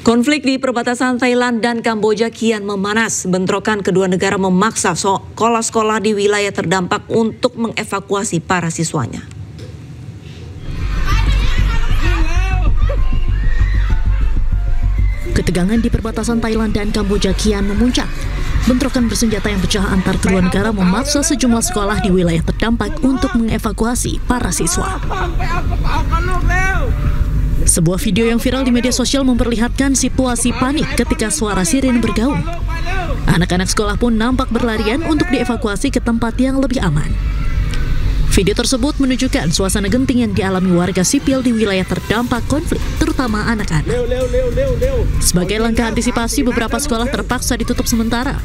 Konflik di perbatasan Thailand dan Kamboja kian memanas. Bentrokan kedua negara memaksa sekolah-sekolah di wilayah terdampak untuk mengevakuasi para siswanya. Ketegangan di perbatasan Thailand dan Kamboja kian memuncak. Bentrokan bersenjata yang pecah antar kedua negara memaksa sejumlah sekolah di wilayah terdampak untuk mengevakuasi para siswa. Sebuah video yang viral di media sosial memperlihatkan situasi panik ketika suara siren bergaung. Anak-anak sekolah pun nampak berlarian untuk dievakuasi ke tempat yang lebih aman. Video tersebut menunjukkan suasana genting yang dialami warga sipil di wilayah terdampak konflik, terutama anak-anak. Sebagai langkah antisipasi, beberapa sekolah terpaksa ditutup sementara.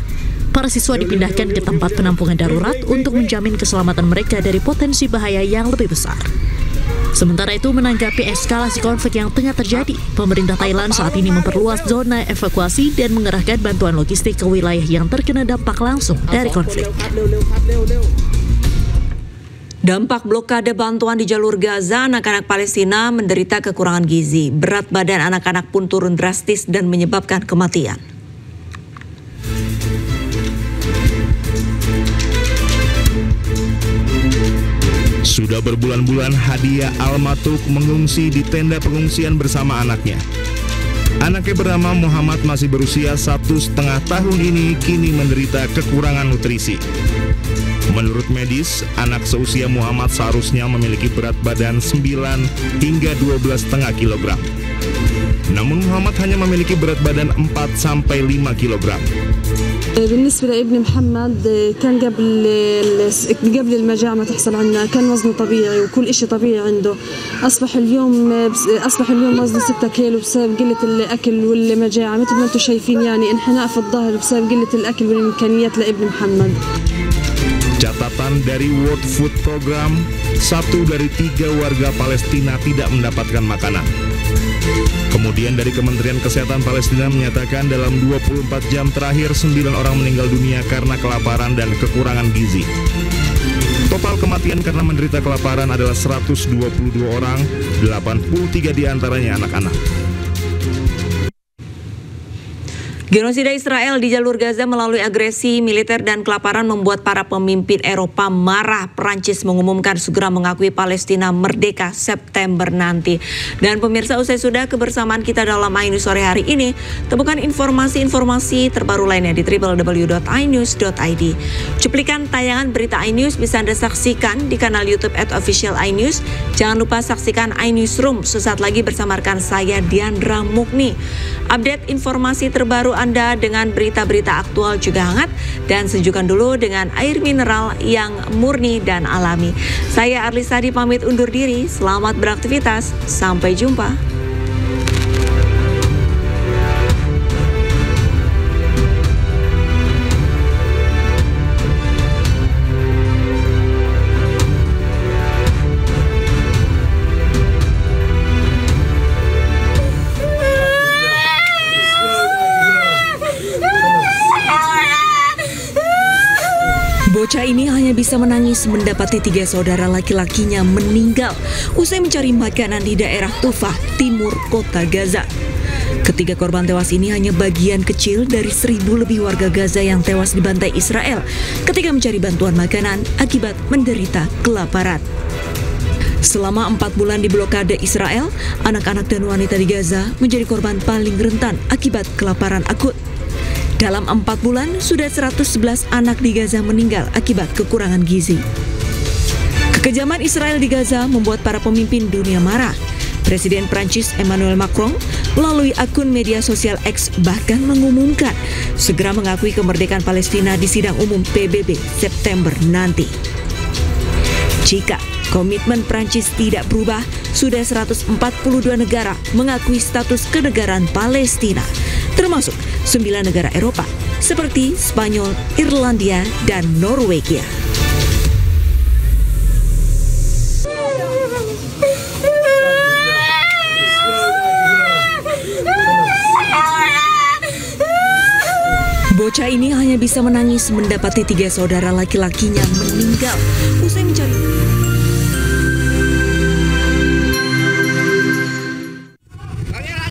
Para siswa dipindahkan ke tempat penampungan darurat untuk menjamin keselamatan mereka dari potensi bahaya yang lebih besar. Sementara itu, menanggapi eskalasi konflik yang tengah terjadi, pemerintah Thailand saat ini memperluas zona evakuasi dan mengerahkan bantuan logistik ke wilayah yang terkena dampak langsung dari konflik. Dampak blokade bantuan di jalur Gaza, anak-anak Palestina menderita kekurangan gizi. Berat badan anak-anak pun turun drastis dan menyebabkan kematian. Sudah berbulan-bulan Hadiah Al-Matuk mengungsi di tenda pengungsian bersama anaknya. Anaknya bernama Muhammad masih berusia 1,5 tahun ini kini menderita kekurangan nutrisi. Menurut medis, anak seusia Muhammad seharusnya memiliki berat badan 9 hingga 12,5 kg. Namun Muhammad hanya memiliki berat badan 4-5 kg. بالنسبة لابن محمد كان قبل المجاعة ما تحصل عنا كان وزنه طبيعي وكل إشي طبيعي عنده. أصبح اليوم وزنه 6 كيلو بسبب قلة الأكل والمجاعة. مثل ما أنتم شايفين يعني انحناء في الظهر بسبب قلة الأكل والإمكانيات لابن محمد. Catatan dari World Food Program, 1 dari 3 warga Palestina tidak mendapatkan makanan. Kemudian dari Kementerian Kesehatan Palestina menyatakan dalam 24 jam terakhir 9 orang meninggal dunia karena kelaparan dan kekurangan gizi. Total kematian karena menderita kelaparan adalah 122 orang, 83 diantaranya anak-anak. Genosida Israel di jalur Gaza melalui agresi militer dan kelaparan membuat para pemimpin Eropa marah. Perancis mengumumkan segera mengakui Palestina merdeka September nanti. Dan pemirsa, usai sudah kebersamaan kita dalam iNews sore hari ini, temukan informasi-informasi terbaru lainnya di www.inews.id. Cuplikan tayangan berita iNews bisa Anda saksikan di kanal YouTube @official iNews. Jangan lupa saksikan iNewsroom sesaat lagi bersama rekan saya Diandra Mukni. Update informasi terbaru Anda dengan berita-berita aktual juga hangat, dan sejukkan dulu dengan air mineral yang murni dan alami. Saya Arlisadi pamit undur diri, selamat beraktivitas, sampai jumpa. Bocah ini hanya bisa menangis mendapati 3 saudara laki-lakinya meninggal usai mencari makanan di daerah Tufah, timur kota Gaza. Ketiga korban tewas ini hanya bagian kecil dari 1.000 lebih warga Gaza yang tewas dibantai Israel ketika mencari bantuan makanan akibat menderita kelaparan. Selama 4 bulan di blokade Israel, anak-anak dan wanita di Gaza menjadi korban paling rentan akibat kelaparan akut. Dalam 4 bulan, sudah 111 anak di Gaza meninggal akibat kekurangan gizi. Kekejaman Israel di Gaza membuat para pemimpin dunia marah. Presiden Prancis Emmanuel Macron melalui akun media sosial X bahkan mengumumkan segera mengakui kemerdekaan Palestina di sidang umum PBB September nanti. Jika komitmen Prancis tidak berubah, sudah 142 negara mengakui status kenegaraan Palestina, termasuk 9 negara Eropa seperti Spanyol, Irlandia, dan Norwegia. Bocah ini hanya bisa menangis mendapati 3 saudara laki-lakinya meninggal usai mencari